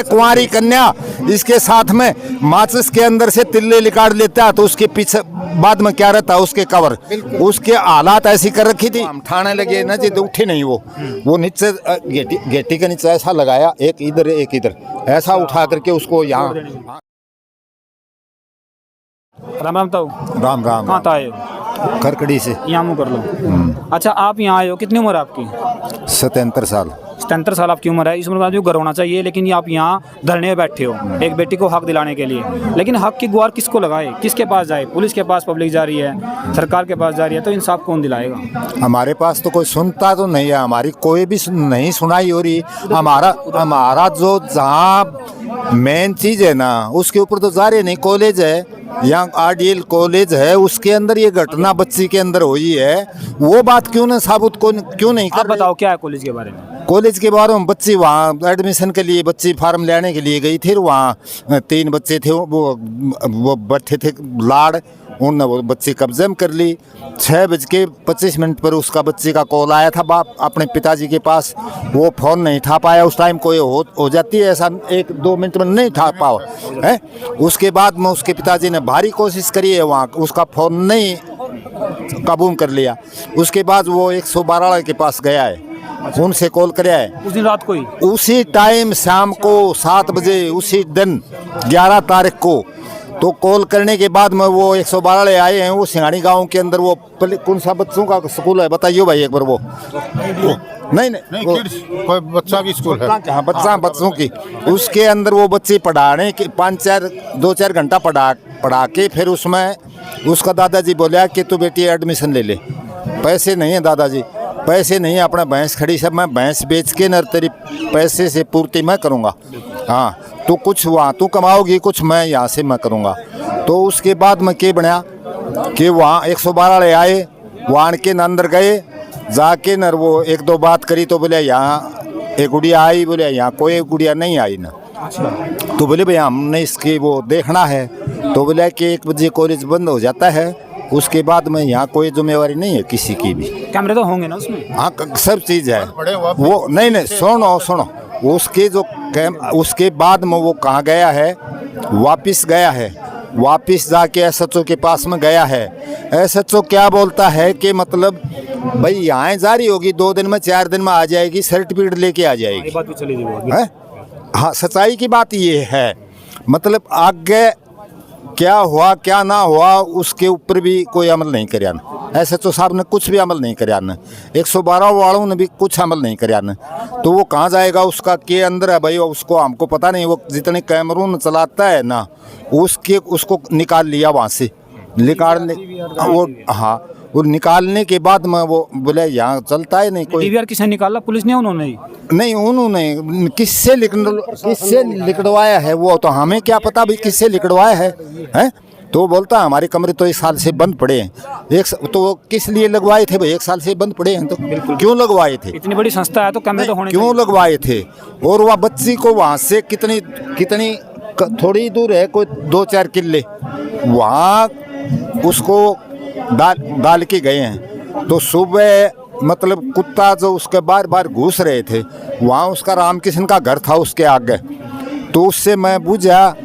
कुंवारी कन्या इसके साथ में माचिस के अंदर से तिल्ले निकाल लेता है, तो उसके पीछे बाद में क्या रहता है उसके कवर, उसके हालात ऐसी कर रखी थी। हम ठाणे लगे ना जी, तो उठे नहीं वो नीचे गेटी के नीचे ऐसा लगाया, एक इधर एक इधर ऐसा उठा करके उसको यहाँ। राम राम ताऊ। राम राम। कहाँ आए हो? खरकड़ी से। यहाँ मुँह कर लो। अच्छा, आप यहाँ आए हो, कितनी उम्र है आपकी? 77 साल। 77 साल आपकी उम्र है। इस उम्र में आदमी को गर्व होना चाहिए, लेकिन ये आप यहाँ धरने में बैठे हो एक बेटी को हक दिलाने के लिए। लेकिन हक की गुहार किसको लगाए, किसके पास जाए? पुलिस के पास पब्लिक जा रही है, सरकार के पास जा रही है, तो इंसाफ कौन दिलाएगा? हमारे पास तो कोई सुनता तो नहीं है, हमारी कोई भी नहीं सुनाई हो रही। हमारा जो जहाँ मेन चीज़ है ना, उसके ऊपर तो जा रहे नहीं। कॉलेज है यहाँ, आरडीएल कॉलेज है, उसके अंदर ये घटना बच्ची के अंदर हुई है, वो बात क्यों ना साबुत को क्यों नहीं कर? बताओ क्या है कॉलेज के बारे में? कॉलेज के बारे में बच्ची वहाँ एडमिशन के लिए बच्ची फार्म लेने के लिए गई थी। वहाँ 3 बच्चे थे, वो बैठे थे लाड़, उन वो बच्ची कब्जे में कर ली। 6:25 पर उसका बच्ची का कॉल आया था बाप अपने पिताजी के पास, वो फ़ोन नहीं उठा पाया। उस टाइम कोई हो जाती है ऐसा, 1-2 मिनट में नहीं उठा पाओ है। उसके बाद में उसके पिताजी ने भारी कोशिश करी है, वहाँ उसका फ़ोन नहीं काबू कर लिया। उसके बाद वो 112 के पास गया है, उनसे कॉल कराया है। उस दिन रात को ही, उसी टाइम शाम को 7 बजे उसी दिन 11 तारीख को, तो कॉल करने के बाद में वो 112 आए हैं। वो सिंगाड़ी गांव के अंदर वो कौन सा बच्चों का स्कूल है बताइए भाई एक बार। वो नहीं कोई बच्चा की स्कूल है। हाँ, बच्चों की। उसके अंदर वो बच्चे पढ़ाने के 2-4 घंटा पढ़ा के फिर उसमें उसका दादाजी बोला कि तू बेटी एडमिशन ले ले। पैसे नहीं है दादाजी, पैसे नहीं है, अपना भैंस खड़ी सब मैं भैंस बेच के न तेरी पैसे से पूर्ति मैं करूँगा। हाँ, तो कुछ वहाँ तू कमाओगी, कुछ मैं यहाँ से मैं करूँगा। तो उसके बाद में क्या बना कि वहाँ 112 आए, वहाँ के अंदर गए, जाके न वो 1-2 बात करी, तो बोले यहाँ एक गुड़िया आई, बोले यहाँ कोई गुड़िया नहीं आई ना। तो बोले भाई हमने इसके वो देखना है। तो बोले कि 1 बजे कॉलेज बंद हो जाता है, उसके बाद में यहाँ कोई जिम्मेवारी नहीं है किसी की भी। कैमरे तो होंगे ना उसमें? हाँ, सब चीज़ है वो। नहीं सुनो उसके जो उसके बाद में वो कहाँ गया है, वापिस गया है, वापिस जाके एसएचओ के पास में गया है। एसएचओ क्या बोलता है कि मतलब भाई यहाँ जारी होगी, 2 दिन में 4 दिन में आ जाएगी, सर्टिफिकेट लेके आ जाएगी। बात भी चली है। हाँ, सच्चाई की बात ये है। मतलब आगे क्या हुआ क्या ना हुआ उसके ऊपर भी कोई अमल नहीं कराया ना। एसएचओ साहब ने कुछ भी अमल नहीं कराया ना, 112 वालों ने भी कुछ अमल नहीं कराया ना। तो वो कहाँ जाएगा, उसका के अंदर है भाई, उसको हमको पता नहीं। वो जितने कैमरून चलाता है ना, उसको निकाल लिया वहाँ से, निकालने वो। हाँ, वो निकालने के बाद में वो बोले यहाँ चलता है नहीं कोई। डीवीआर किसने निकाला? पुलिस ने? उन्होंने नहीं, उन्होंने किससे लिखवाया है वो तो हमें क्या पता भाई किससे लिखवाया है। तो बोलता हमारे कमरे तो 1 साल से बंद पड़े हैं। तो वो किस लिए लगवाए थे भाई? 1 साल से बंद पड़े हैं तो क्यों लगवाए थे? इतनी बड़ी संस्था है तो कैमरे तो होने क्यों लगवाए थे? और वह बच्ची को वहाँ से कितनी थोड़ी दूर है, कोई 2-4 किले, वहाँ उसको डाल के गए हैं। तो सुबह मतलब कुत्ता जो उसके बार बार घुस रहे थे, वहाँ उसका रामकृष्ण का घर था उसके आगे। तो उससे मैं पूछा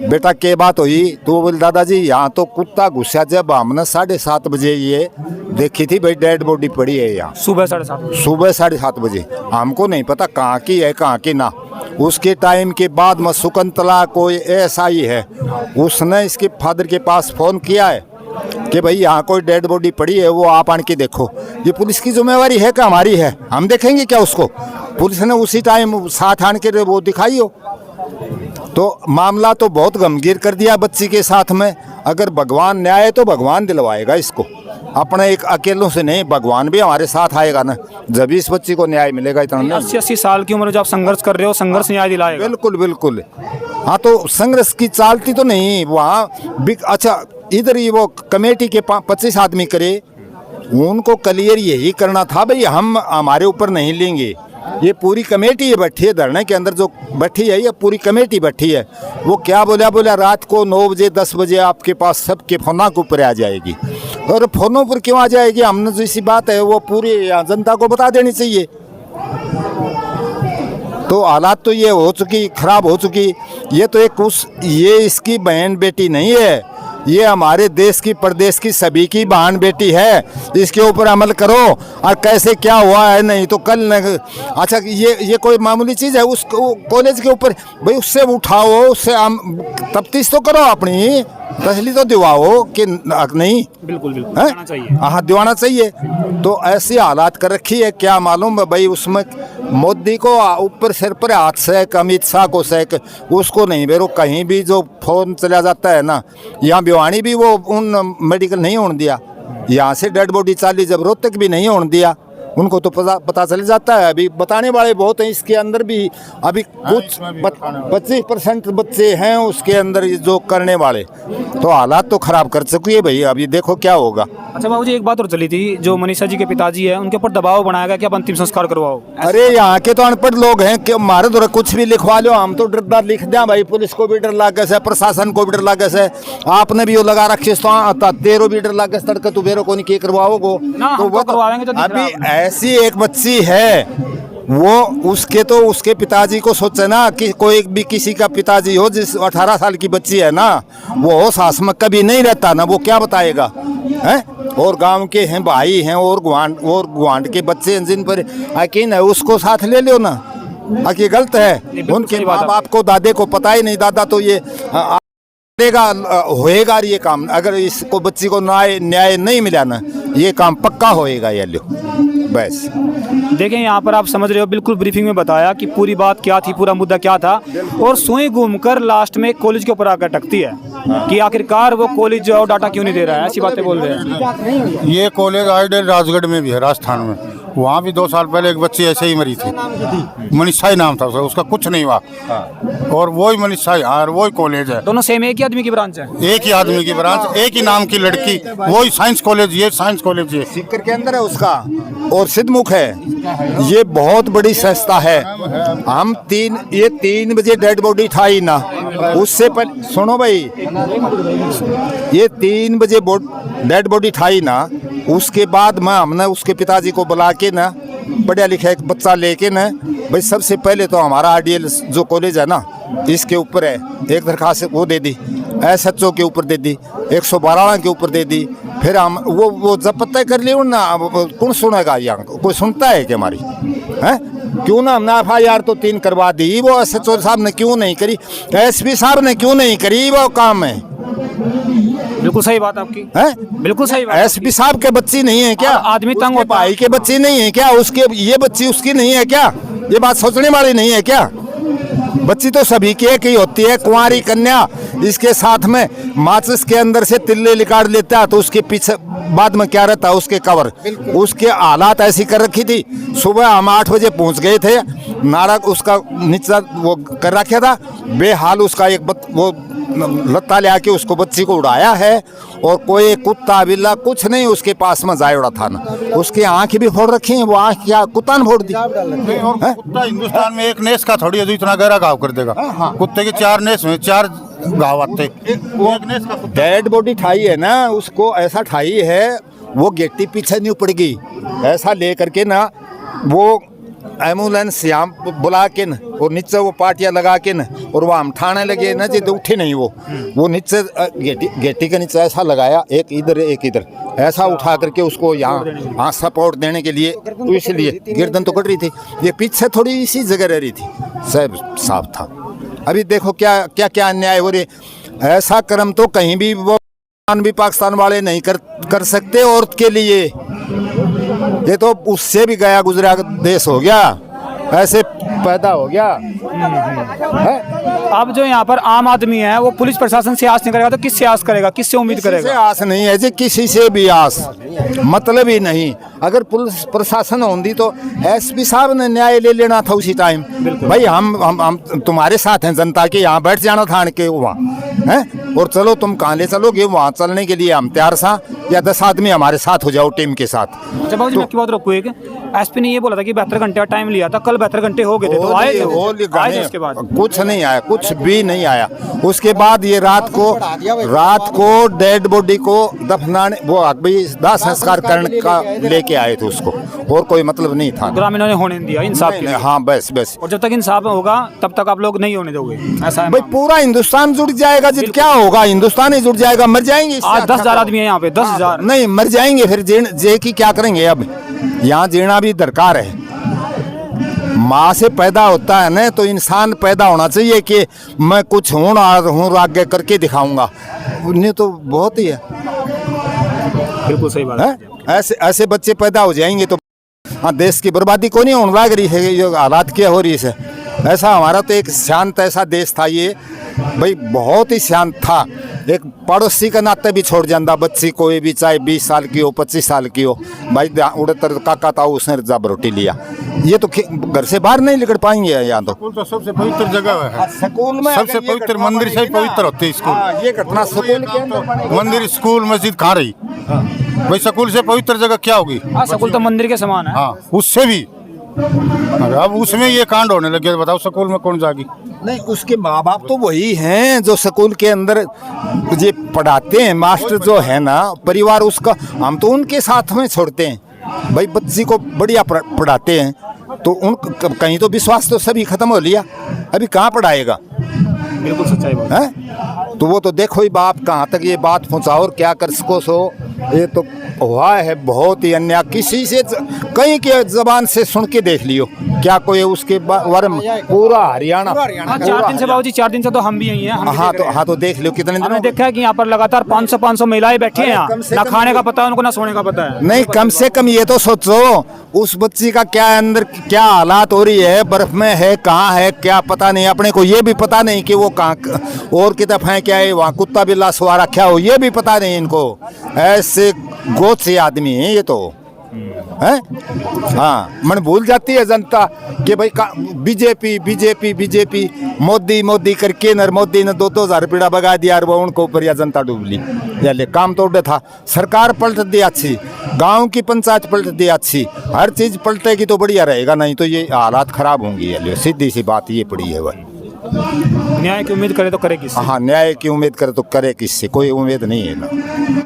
बेटा क्या बात हुई? तो बोले दादाजी यहाँ तो कुत्ता घुसा जब हमने 7:30 बजे ये देखी थी भाई डेड बॉडी पड़ी है यहाँ। सुबह 7:30? सुबह 7:30 बजे। हमको नहीं पता कहाँ की है कहाँ की ना। उसके टाइम के बाद में शकुंतला कोई एसआई है, उसने इसके फादर के पास फ़ोन किया है कि भाई यहाँ कोई डेड बॉडी पड़ी है, वो आप आन के देखो। ये पुलिस की जिम्मेवारी है कि हमारी है? हम देखेंगे क्या उसको? पुलिस ने उसी टाइम साथ आन के वो दिखाई हो। तो मामला तो बहुत गंभीर कर दिया बच्ची के साथ में। अगर भगवान न्याय तो भगवान दिलवाएगा इसको, अपने एक अकेलों से नहीं, भगवान भी हमारे साथ आएगा ना, जब इस बच्ची को न्याय मिलेगा। इतना 80 साल की उम्र जब आप संघर्ष कर रहे हो, संघर्ष न्याय दिलाएगा? बिल्कुल। हाँ, तो संघर्ष की चालती तो नहीं वहाँ। अच्छा, इधर ही वो कमेटी के 25 आदमी करे, उनको क्लियर यही करना था भाई हम हमारे ऊपर नहीं लेंगे। ये पूरी कमेटी है बैठी है धरने के अंदर, जो बैठी है ये पूरी कमेटी बैठी है। वो क्या बोला रात को 9 बजे 10 बजे आपके पास सबके फोना के ऊपर आ जाएगी। और फोनों पर क्यों आ जाएगी? हमने जो इसी बात है वो पूरी जनता को बता देनी चाहिए। तो हालात तो ये हो चुकी, खराब हो चुकी। ये तो एक ये इसकी बहन बेटी नहीं है, ये हमारे देश की, प्रदेश की, सभी की बहन बेटी है। इसके ऊपर अमल करो और कैसे क्या हुआ है, नहीं तो कल अच्छा ये कोई मामूली चीज़ है। उस कॉलेज के ऊपर भाई उससे उठाओ, उससे तफ्तीश तो करो, अपनी तसली तो दिवाओ कि नहीं। बिल्कुल दिलाना चाहिए। हाँ, दिवाना चाहिए। तो ऐसी हालात कर रखी है, क्या मालूम भाई। उसमें मोदी को ऊपर सिर पर हाथ सेक, अमित शाह को सेक, उसको नहीं बेरो। कहीं भी जो फोन चला जाता है ना, यहाँ भिवानी भी वो उन मेडिकल नहीं होने दिया, यहाँ से डेड बॉडी चाली जब रोहतक भी नहीं होने दिया। उनको तो पता चल जाता है। अभी बताने वाले बहुत हैं इसके अंदर भी। अभी कुछ 25% बच्चे हैं उसके अंदर जो करने वाले। तो हालात तो खराब कर चुकी है भाई। अभी देखो क्या होगा। अच्छा बाबू जी, एक बात और चली थी, जो मनीषा जी के पिताजी है उनके ऊपर दबाव बनाया गया कि आप अंतिम संस्कार करवाओ। अरे यहाँ के तो अनपढ़ लोग हैं कि हमारे द्वारा कुछ भी लिखवा लो, हम तो डरदार लिख दें भाई। पुलिस को भी डर लागे से, प्रशासन को भी डर लागे से। आपने भी वो लगा रखे तो तेरो भी डर लागे से, तड़के तू बेरो को नहीं करवाओगे तो वो करवाएंगे। तो अभी ऐसी एक बच्ची है, वो उसके पिताजी को सोचे ना कि कोई भी किसी का पिताजी हो, जिस 18 साल की बच्ची है ना, वो सास में कभी नहीं रहता ना, वो क्या बताएगा हैं। और गांव के हैं, भाई हैं, और गुआंढ के बच्चे हैं जिन पर यकीन है, उसको साथ ले लो ना। आखिर गलत है। उनके माँ बाप को, दादे को पता ही नहीं। दादा तो ये होएगा ये काम, अगर इसको बच्ची को न्याय नहीं मिला ना, ये काम पक्का होएगा। ये लो बस। देखें, यहाँ पर आप समझ रहे हो, बिल्कुल ब्रीफिंग में बताया कि पूरी बात क्या थी, पूरा मुद्दा क्या था। और सुई घूमकर लास्ट में कॉलेज के ऊपर आकर टकती है कि आखिरकार वो कॉलेज जो है डाटा क्यों नहीं दे रहा है। ऐसी बातें बोल रहे हैं। ये कॉलेज आइडियल राजगढ़ में भी है, राजस्थान में। वहाँ भी 2 साल पहले एक बच्ची ऐसे ही मरी थी, मनीषा ही नाम था उसका, कुछ नहीं हुआ। और वही मनीषा, और वही कॉलेज है। दोनों सेम एक ही आदमी की ब्रांच है, एक ही आदमी की ब्रांच, एक ही नाम की लड़की, वही साइंस कॉलेज। ये साइंस कॉलेज है, सीकर के अंदर है उसका, और सिद्धमुख है। ये बहुत बड़ी संस्था है। हम 3 बजे डेड बॉडी ठाई ना, उससे पहले सुनो भाई, ये 3 बजे डेड बॉडी ठाई ना, उसके बाद में हमने उसके पिताजी को बुला के ना, पढ़ा लिखा एक बच्चा लेके ना, भाई सबसे पहले तो हमारा आरडीएल जो कॉलेज है ना, इसके ऊपर है एक दरखास्त वो दे दी, SHO के ऊपर दे दी, 112 के ऊपर दे दी। फिर हम वो जब पता कर लियो ना, कौन सुनेगा? यहाँ कोई सुनता है कि हमारी है? क्यों ना हमने FIR तो 3 करवा दी, वो SHO साहब ने क्यों नहीं करी, SP साहब ने क्यों नहीं करी? वो काम है। बिल्कुल सही बात आपकी है, बिल्कुल सही बात। SP साहब के बच्ची नहीं है क्या? आदमी तंग होता, भाई के बच्ची नहीं है क्या? उसके ये बच्ची उसकी नहीं है क्या? ये बात सोचने वाली नहीं है क्या? बच्ची तो सभी की एक ही होती है, कुंवारी कन्या। इसके साथ में माचिस के अंदर से तिल्ले निकाल लेता है, तो उसके पीछे बाद में क्या रहता है? उसके कवर। उसके हालात ऐसी कर रखी थी। सुबह हम 8 बजे पहुंच गए थे, नारा उसका नीचा वो कर रखा था, बेहाल उसका एक वो लत्ता ले आके उसको बच्ची को उड़ाया है। और कोई कुत्ता बिल्ला कुछ नहीं उसके पास में जाए उड़ा था ना। उसकी आँखें भी फोड़ रखी हैं, वो आँख क्या कुत्ता ने फोड़ दी? कुत्ता हिंदुस्तान में एक नेस का थोड़ी है जो इतना गहरा घाव कर देगा। कुत्ते के 4 नेस में 4 घाव आते। डेड बॉडी ठाई है ना, उसको ऐसा ठाई है, वो गेटी पीछे नहीं उपड़ गई, ऐसा ले करके ना, वो एम्बुलेंस यहाँ बुला के न, और नीचे वो पाटियाँ लगा के न, और वो हम ठाने लगे ना जी, तो उठे नहीं। वो नीचे गेटी के नीचे ऐसा लगाया, एक इधर एक इधर, ऐसा उठा करके उसको यहाँ सपोर्ट देने के लिए। तो इसलिए गर्दन तो कट रही थी, ये पीछे थोड़ी इसी जगह रह रही थी, सब साफ था। अभी देखो क्या क्या क्या अन्याय हो रहे। ऐसा कर्म तो कहीं भी वो पाकिस्तान वाले नहीं कर सकते औरत के लिए। ये तो उससे भी गया गुजरा देश हो गया, ऐसे पैदा हो गया है? अब जो यहाँ पर आम आदमी है, वो पुलिस प्रशासन से आस नहीं करेगा तो किससे आस करेगा, किससे उम्मीद करेगा? किसी से आस नहीं है जी, किसी से भी आस मतलब ही नहीं। अगर पुलिस प्रशासन होती तो SP साहब ने न्याय ले लेना था उसी टाइम। भाई हम तुम्हारे साथ हैं, जनता के यहाँ बैठ जाना था के वहाँ हैं, और चलो तुम कहाँ ले चलोगे, वहाँ चलने के लिए हम तैयार था, या 10 आदमी हमारे साथ हो जाओ टीम के साथ। अच्छा बाबू जी, मैं आपकी बात रोकूँ एक, SP ने ये बोला था कि 72 घंटे का टाइम लिया था, कल 72 घंटे हो गए थे, तो आए थे उसके बाद कुछ नहीं आया, कुछ भी नहीं आया। उसके बाद ये रात को डेड बॉडी को दफनाने, वो दाह संस्कार करने का लेके के आए थे उसको, और कोई मतलब नहीं था। ग्रामीणों ने होने नहीं दिया इंसाफ के लिए। हाँ बस बस। और जब तक इंसाफ होगा तब तक आप लोग नहीं होने दोगे, ऐसा है भाई मामला। पूरा हिंदुस्तान जुट जाएगा, जित क्या होगा, हिंदुस्तान ही जुट जाएगा, मर जाएंगे इससे आज अच्छा 10,000 करो। आदमी है यहाँ पे, 10,000। नहीं मर जाएंगे फिर, जे की क्या करेंगे। अब यहाँ जीना भी दरकार है। माँ से पैदा होता है ना, तो इंसान पैदा होना चाहिए कि मैं कुछ हूँ आगे करके दिखाऊंगा। उन्हें तो बहुत ही है, बिल्कुल सही बात है। ऐसे ऐसे बच्चे पैदा हो जाएंगे तो हाँ, देश की बर्बादी को नहीं होने लग रही है, ये हालात क्या हो रही है। ऐसा हमारा तो एक शांत ऐसा देश था ये, भाई बहुत ही शांत था। एक पड़ोसी का नाते भी छोड़ जाता बच्ची कोई भी, चाहे 20 साल की हो 25 साल की हो, भाई उड़तर काका था उसने जब रोटी लिया। ये तो घर से बाहर नहीं निकल पाएंगे यहाँ तो। स्कूल तो सबसे पवित्र जगह है, स्कूल में सबसे पवित्र मंदिर से ही पवित्र होते हैं स्कूल। ये घटना स्कूल के अंदर मंदिर स्कूल मस्जिद कहाँ रही भाई? स्कूल से पवित्र जगह क्या होगी? हाँ, स्कूल तो मंदिर के समान है। हाँ उससे भी। अब उसमें ये कांड होने लगे तो बताओ स्कूल में कौन जाएगी? नहीं, उसके माँ बाप तो वही हैं जो स्कूल के अंदर ये पढ़ाते हैं, मास्टर जो है ना, परिवार उसका, हम तो उनके साथ में छोड़ते हैं। भाई बच्ची को बढ़िया पढ़ाते हैं तो उन कहीं तो विश्वास तो सभी खत्म हो लिया, अभी कहाँ पढ़ाएगा? बिल्कुल सच्चाई बात है। तो वो तो देखो ही बाप कहाँ तक ये बात पहुँचाओ और क्या कर सको सो। ये तो हुआ है बहुत ही अन्याय, किसी से कहीं के जबान से सुन के देख लियो क्या कोई उसके बारे में पूरा हरियाणा। हाँ, 4 दिन से बाबूजी, 4 दिन से तो हम भी यही हैं। हाँ तो देख लियो कितने दिन हमने देखा है कि यहाँ पर लगातार 500 महिलाएं बैठी हैं यहाँ, ना खाने का पता है उनको, ना सोने का पता है। नहीं, कम से कम ये तो सोचो उस बच्ची का क्या अंदर क्या हालात हो रही है, बर्फ में है, कहाँ है, क्या पता नहीं। अपने को ये भी पता नहीं कि वो कहाँ और की तरफ है, क्या है वहाँ कुत्ता बिल्ला सवार रखा हो, ये भी पता नहीं इनको। ऐसे गोद से आदमी है ये तो है। हाँ, मन भूल जाती है जनता कि भाई BJP BJP BJP, Modi Modi करके नर मोदी ने 2-2 रुपया बगा दिया और वो उनको ऊपर या जनता डूब ली। यार काम तोड़ था, सरकार पलट दी अच्छी, गांव की पंचायत पलट दी अच्छी, हर चीज पलटेगी तो बढ़िया रहेगा, नहीं तो ये हालात खराब होंगी। यार सीधी सी बात ये पड़ी है भाई। न्याय की उम्मीद करे तो करे किससे? हाँ, न्याय की उम्मीद करे तो करे किससे? कोई उम्मीद नहीं है ना।